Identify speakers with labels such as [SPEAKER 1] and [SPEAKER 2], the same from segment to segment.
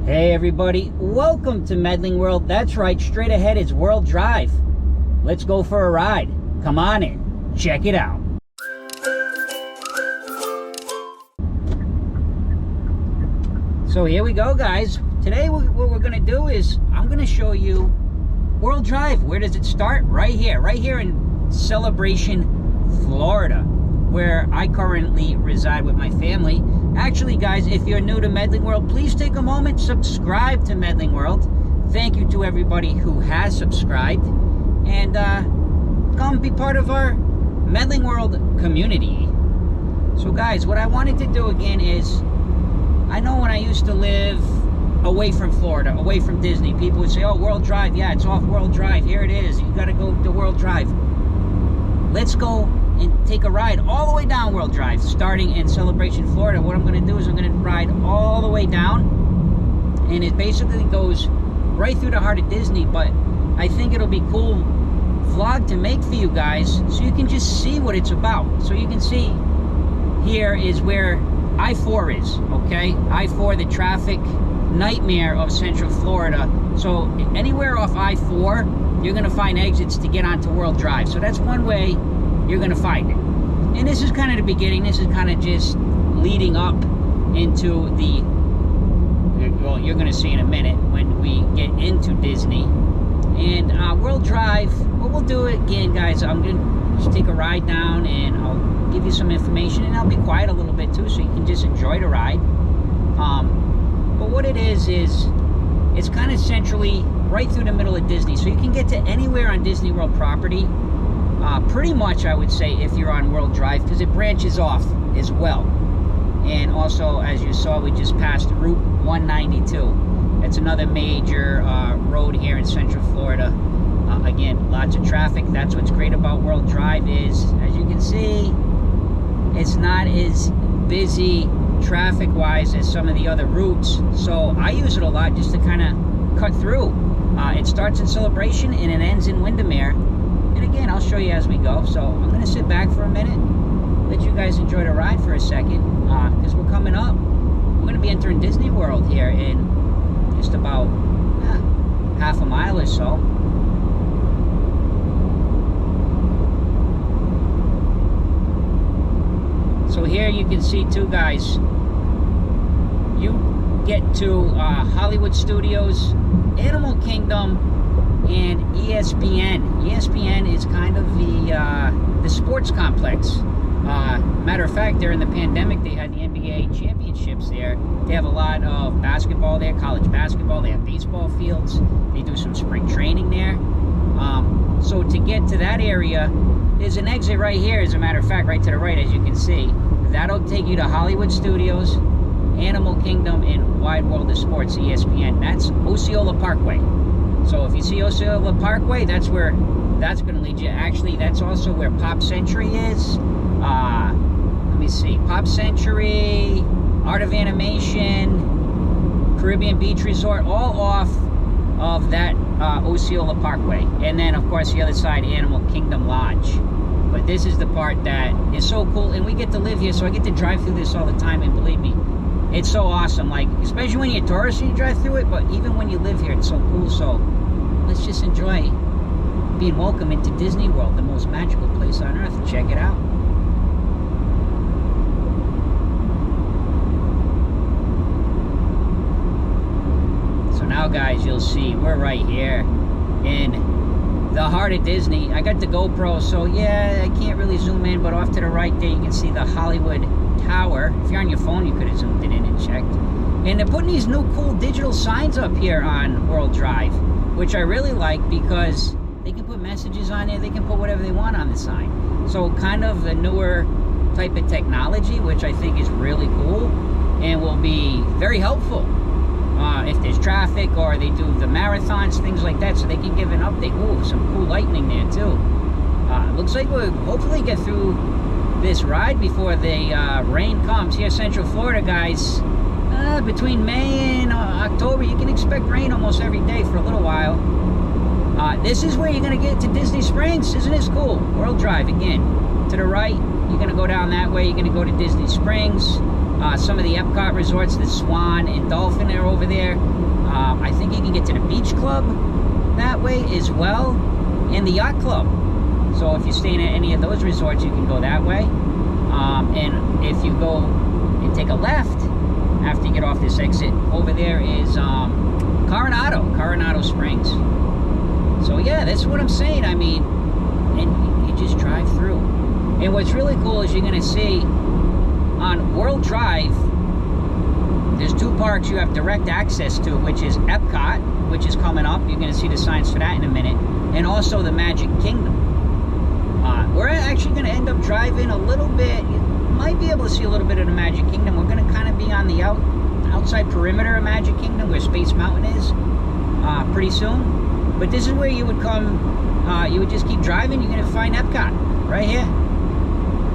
[SPEAKER 1] Hey everybody, welcome to Medling World. That's right, straight ahead is World Drive. Let's go for a ride. Come on in, check it out. So here we go, guys. Today what we're gonna do is I'm gonna show you World Drive. Where does it start? Right here in Celebration, Florida, where I currently reside with my family. Actually, guys, if you're new to Medling World, please take a moment, subscribe to Medling World. Thank you to everybody who has subscribed, and come be part of our Medling World community. So guys, what I wanted to do again is, I know when I used to live away from Florida, away from Disney, people would say, oh, World Drive, yeah, it's off World Drive, here it is, you gotta go to World Drive. Let's go and take a ride all the way down World Drive, starting in Celebration, Florida. What I'm going to do is I'm going to ride all the way down, and it basically goes right through the heart of Disney, but I think it'll be cool vlog to make for you guys so you can just see what it's about. So you can see here is where I-4 is, okay? I-4, the traffic nightmare of Central Florida. So anywhere off I-4, you're going to find exits to get onto World Drive. So that's one way you're going to find it. And this is kind of the beginning. This is kind of just leading up into the, well, you're going to see in a minute when we get into Disney. And World Drive, what we'll do again, guys, I'm going to just take a ride down and I'll give you some information, and I'll be quiet a little bit too so you can just enjoy the ride. But what it is it's kind of centrally right through the middle of Disney, so you can get to anywhere on Disney World property. Pretty much, I would say, if you're on World Drive, because it branches off as well. And also, as you saw, we just passed Route 192. It's another major road here in Central Florida. Again, lots of traffic. That's what's great about World Drive is, as you can see, it's not as busy traffic-wise as some of the other routes. So I use it a lot just to kind of cut through. It starts in Celebration and it ends in Windermere. And again, I'll show you as we go. So I'm going to sit back for a minute, let you guys enjoy the ride for a second, because we're coming up. We're going to be entering Disney World here in just about half a mile or so. So here you can see too, guys, you get to Hollywood Studios, Animal Kingdom, and ESPN. ESPN is kind of the sports complex. Matter of fact, during the pandemic, they had the NBA championships there. They have a lot of basketball there, college basketball. They have baseball fields. They do some spring training there. So to get to that area, there's an exit right here, as a matter of fact, right to the right, as you can see. That'll take you to Hollywood Studios, Animal Kingdom, and Wide World of Sports, ESPN. That's Osceola Parkway. So if you see Osceola Parkway, that's where that's going to lead you. Actually, that's also where Pop Century is. Let me see. Pop Century, Art of Animation, Caribbean Beach Resort, all off of that Osceola Parkway. And then, of course, the other side, Animal Kingdom Lodge. But this is the part that is so cool. And we get to live here, so I get to drive through this all the time. And believe me, it's so awesome. Like, especially when you're a tourist and you drive through it. But even when you live here, it's so cool. So let's just enjoy being welcome into Disney World, the most magical place on earth. Check it out. So now, guys, you'll see we're right here in the heart of Disney. I got the GoPro, so yeah, I can't really zoom in, but off to the right there you can see the Hollywood Tower. If you're on your phone, you could have zoomed it in and checked. And they're putting these new cool digital signs up here on World Drive, which I really like, because they can put messages on there, they can put whatever they want on the sign. So kind of the newer type of technology, which I think is really cool and will be very helpful if there's traffic or they do the marathons, things like that, so they can give an update. Ooh, some cool lightning there too. Looks like we'll hopefully get through this ride before the rain comes. Here, Central Florida, guys, between May and October, you can expect rain almost every day for a little while. This is where you're going to get to Disney Springs. Isn't this cool? World Drive again. To the right, you're going to go down that way. You're going to go to Disney Springs. some of the Epcot resorts, the Swan and Dolphin are over there. I think you can get to the Beach Club that way as well, and the Yacht Club. So if you're staying at any of those resorts, you can go that way. And if you go and take a left after you get off this exit, over there is Coronado Springs. So yeah, that's what I'm saying. I mean, and you just drive through. And what's really cool is you're going to see on World Drive, there's 2 parks you have direct access to, which is Epcot, which is coming up. You're going to see the signs for that in a minute. And also the Magic Kingdom. We're actually going to end up driving a little bit. You might be able to see a little bit of the Magic Kingdom. We're going to kind of be on the outside perimeter of Magic Kingdom, where Space Mountain is, pretty soon. But this is where you would come, you would just keep driving. You're going to find Epcot right here.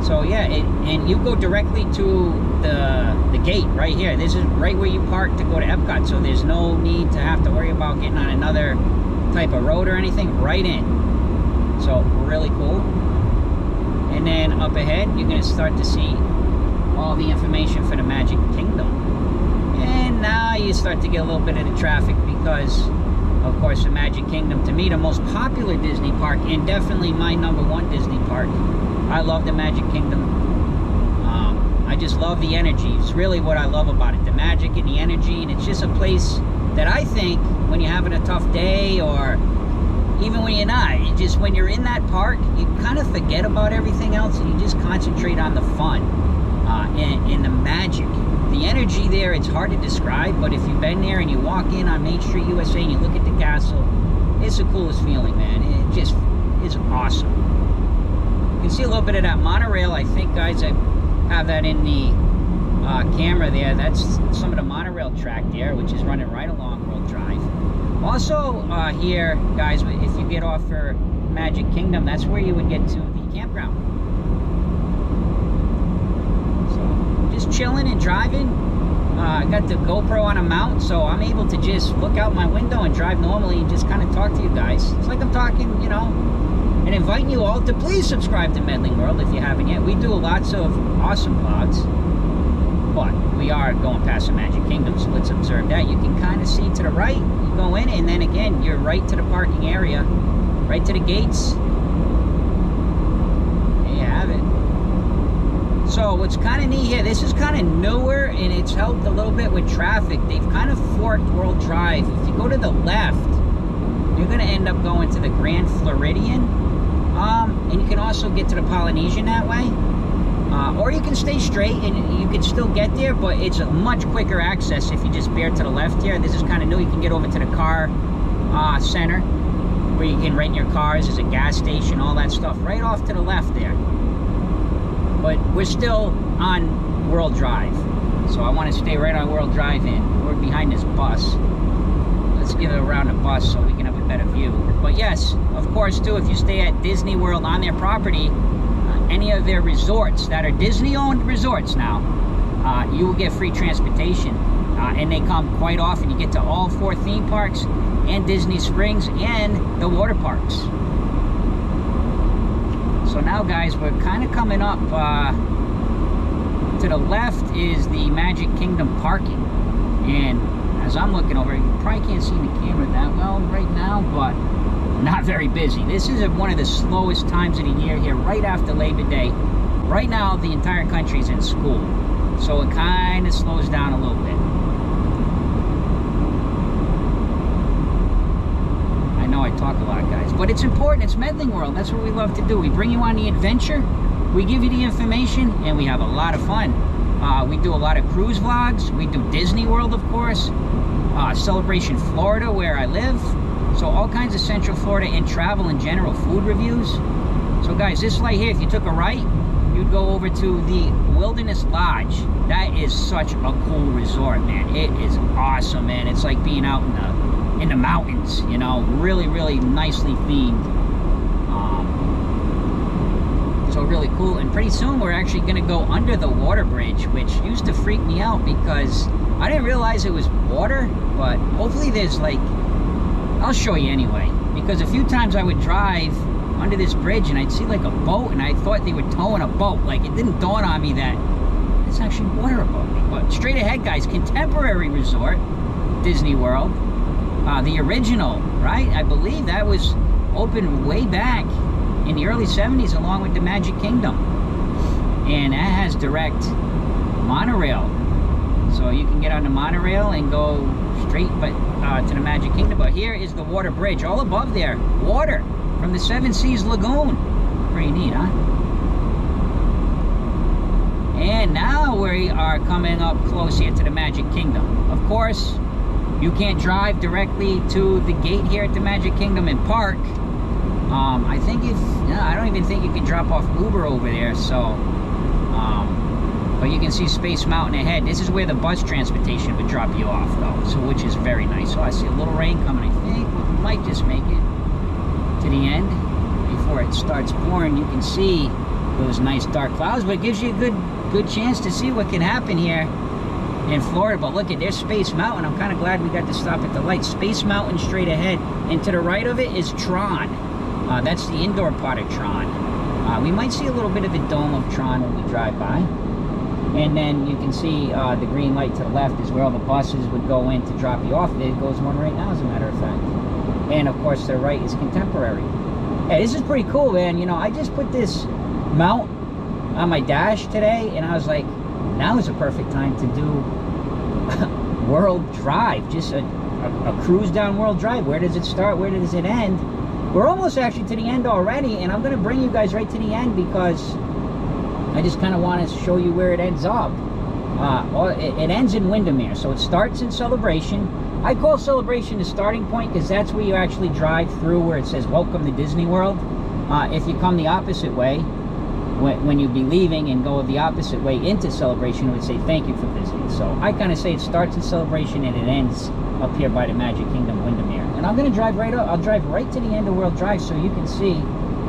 [SPEAKER 1] So yeah, and you go directly to the gate right here. This is right where you park to go to Epcot. So there's no need to have to worry about getting on another type of road or anything. Right in. So really cool. And then up ahead, you're going to start to see all the information for the Magic Kingdom. And now you start to get a little bit of the traffic because, of course, the Magic Kingdom, to me, the most popular Disney park, and definitely my #1 Disney park. I love the Magic Kingdom. I just love the energy. It's really what I love about it, the magic and the energy. And it's just a place that I think when you're having a tough day, or even when you're not, when you're in that park, you kind of forget about everything else and you just concentrate on the fun and the magic. The energy there, it's hard to describe, but if you've been there and you walk in on Main Street USA and you look at the castle, it's the coolest feeling, man. It just is awesome. You can see a little bit of that monorail. I think, guys, I have that in the camera there. That's some of the monorail track there, which is running right along World Drive. Also here, guys, if you get off for Magic Kingdom, that's where you would get to the campground. So just chilling and driving. I got the GoPro on a mount, so I'm able to just look out my window and drive normally and just kind of talk to you guys. It's like I'm talking, you know, and inviting you all to please subscribe to Medling World if you haven't yet. We do lots of awesome vlogs, but we are going past the Magic Kingdom, so let's observe that. You can kind of see to the right, you go in, and then again, you're right to the parking area, right to the gates. There you have it. So what's kind of neat here, this is kind of newer, and it's helped a little bit with traffic. They've kind of forked World Drive. If you go to the left, you're going to end up going to the Grand Floridian, and you can also get to the Polynesian that way. Or you can stay straight and you can still get there, but it's a much quicker access if you just bear to the left here. This is kind of new. You can get over to the car center where you can rent your cars. There's a gas station, all that stuff right off to the left there. But we're still on World Drive, so I want to stay right on World Drive in. We're behind this bus. Let's give it around the bus so we can have a better view. But yes, of course, too, if you stay at Disney World on their property, any of their resorts that are Disney-owned resorts now, you will get free transportation. And they come quite often. You get to all 4 theme parks and Disney Springs and the water parks. So now, guys, we're kind of coming up. To the left is the Magic Kingdom parking. And as I'm looking over, you probably can't see the camera that well right now, but not very busy. This is one of the slowest times of the year here, right after Labor Day. Right now, the entire country is in school, so it kind of slows down a little bit. I know I talk a lot, guys, but it's important. It's Medling World. That's what we love to do. We bring you on the adventure, we give you the information, and we have a lot of fun. We do a lot of cruise vlogs. We do Disney World, of course. Celebration Florida, where I live. So all kinds of Central Florida and travel in general, food reviews. So guys, this light here, if you took a right, you'd go over to the Wilderness Lodge. That is such a cool resort, man. It is awesome, man. It's like being out in the mountains, you know, really, really nicely themed. So really cool. And pretty soon we're actually going to go under the water bridge, which used to freak me out because I didn't realize it was water, but hopefully there's like, I'll show you anyway, because a few times I would drive under this bridge and I'd see like a boat and I thought they were towing a boat. Like, it didn't dawn on me that It's actually water above me. But straight ahead, guys, Contemporary Resort, Disney World. The original, right? I believe that was opened way back in the early 70s along with the Magic Kingdom. And that has direct monorail. So you can get on the monorail and go straight to the Magic Kingdom. But here is the water bridge. All above there, water from the Seven Seas Lagoon. Pretty neat, huh? And now we are coming up close here to the Magic Kingdom. Of course, you can't drive directly to the gate here at the Magic Kingdom and park. I think I don't even think you can drop off Uber over there. So, but you can see Space Mountain ahead. This is where the bus transportation would drop you off, though. So, which is very nice. So I see a little rain coming. I think we might just make it to the end before it starts pouring. You can see those nice dark clouds, but it gives you a good chance to see what can happen here in Florida. But look at, there's Space Mountain. I'm kind of glad we got to stop at the light. Space Mountain straight ahead, and to the right of it is Tron. That's the indoor part of Tron. We might see a little bit of the dome of Tron when we drive by. And then you can see the green light to the left is where all the buses would go in to drop you off. There goes one right now, as a matter of fact. And of course, to the right is Contemporary. Hey, this is pretty cool, man. You know, I just put this mount on my dash today, and I was like, now is a perfect time to do World Drive. Just a cruise down World Drive. Where does it start? Where does it end? We're almost actually to the end already, and I'm going to bring you guys right to the end because I just kind of want to show you where it ends up. It ends in Windermere, so it starts in Celebration. I call Celebration the starting point because that's where you actually drive through where it says Welcome to Disney World. If you come the opposite way, when you'd be leaving and go the opposite way into Celebration, it would say thank you for visiting. So I kind of say it starts in Celebration and it ends up here by the Magic Kingdom, Windermere. And I'm going to drive right up. I'll drive right to the end of World Drive so you can see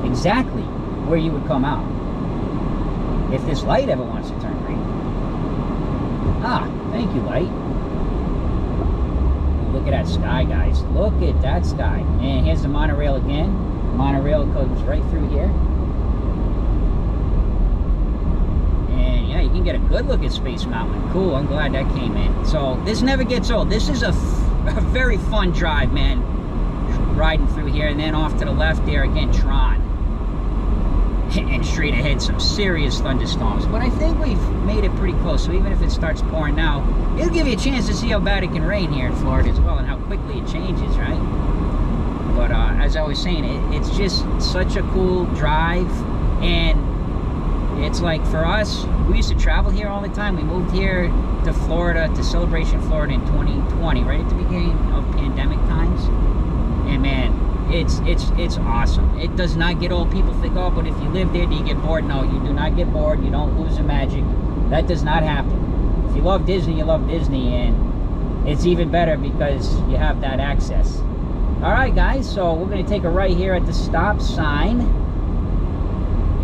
[SPEAKER 1] exactly where you would come out if this light ever wants to turn green. Thank you, light. Look at that sky, guys. Look at that sky. And here's the monorail again. The monorail goes right through here. And yeah, you can get a good look at Space Mountain. Cool, I'm glad that came in. So this never gets old. This is a very fun drive, man. Riding through here, and then off to the left there again, Tron. And straight ahead, some serious thunderstorms. But I think we've made it pretty close. So even if it starts pouring now, it'll give you a chance to see how bad it can rain here in Florida as well, and how quickly it changes, right? But as I was saying, it's just such a cool drive. And it's like, for us, we used to travel here all the time. We moved here to Florida, to Celebration, Florida in 2020, right at the beginning of pandemic times. And man, it's awesome. It does not get old. People think, oh, but if you live there, do you get bored? No, you do not get bored. You don't lose the magic. That does not happen. If you love Disney, you love Disney, and it's even better because you have that access. All right, guys, so we're going to take a right here at the stop sign.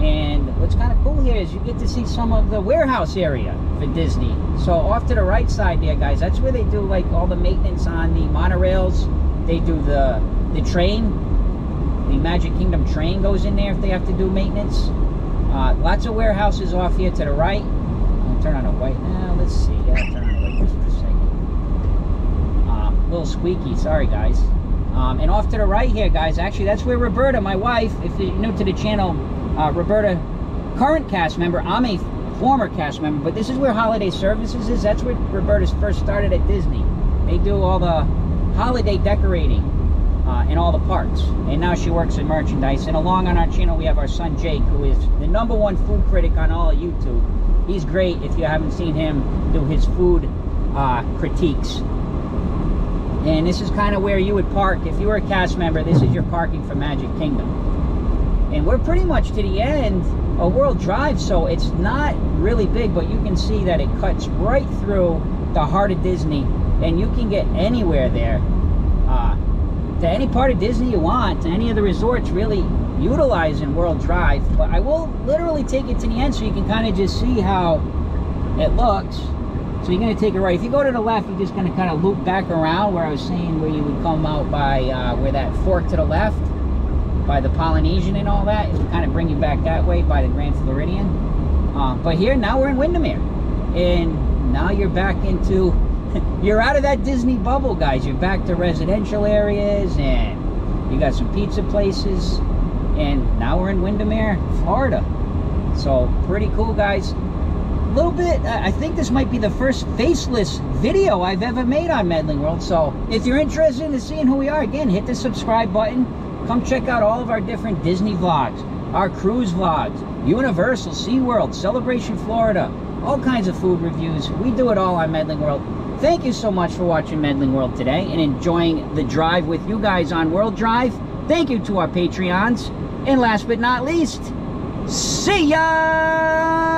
[SPEAKER 1] And what's kind of cool here is you get to see some of the warehouse area for Disney. So off to the right side there, guys, that's where they do like all the maintenance on the monorails. They do the train. The Magic Kingdom train goes in there if they have to do maintenance. Lots of warehouses off here to the right. I'll turn on the white now. Let's see. Yeah, I'll turn on the white just for a second. A little squeaky. Sorry, guys. And off to the right here, guys, actually, that's where Roberta, my wife, if you're new to the channel, Roberta, current cast member. I'm a former cast member, but this is where Holiday Services is. That's where Roberta's first started at Disney. They do all the holiday decorating in all the parks, and now she works in merchandise. And along on our channel we have our son Jake, who is the #1 food critic on all of YouTube. He's great if you haven't seen him do his food critiques. And this is kind of where you would park if you were a cast member. This is your parking for Magic Kingdom. And we're pretty much to the end of World Drive, so it's not really big, but you can see that it cuts right through the heart of Disney, and you can get anywhere there. To any part of Disney you want, to any of the resorts really utilizing World Drive. But I will literally take it to the end so you can kind of just see how it looks. So you're going to take it right. If you go to the left, you're just going to kind of loop back around where I was saying, where you would come out by where that fork to the left, by the Polynesian and all that. It would kind of bring you back that way by the Grand Floridian. But here, now we're in Windermere. and now you're back into, you're out of that Disney bubble, guys. You're back to residential areas, and you got some pizza places, and now we're in Windermere, Florida. So pretty cool, guys. A little bit, I think this might be the first faceless video I've ever made on Medling World. So if you're interested in seeing who we are, again, hit the subscribe button. Come check out all of our different Disney vlogs, our cruise vlogs, Universal, SeaWorld, Celebration Florida, all kinds of food reviews. We do it all on Medling World. Thank you so much for watching Medling World today and enjoying the drive with you guys on World Drive. Thank you to our Patreons. And last but not least, see ya!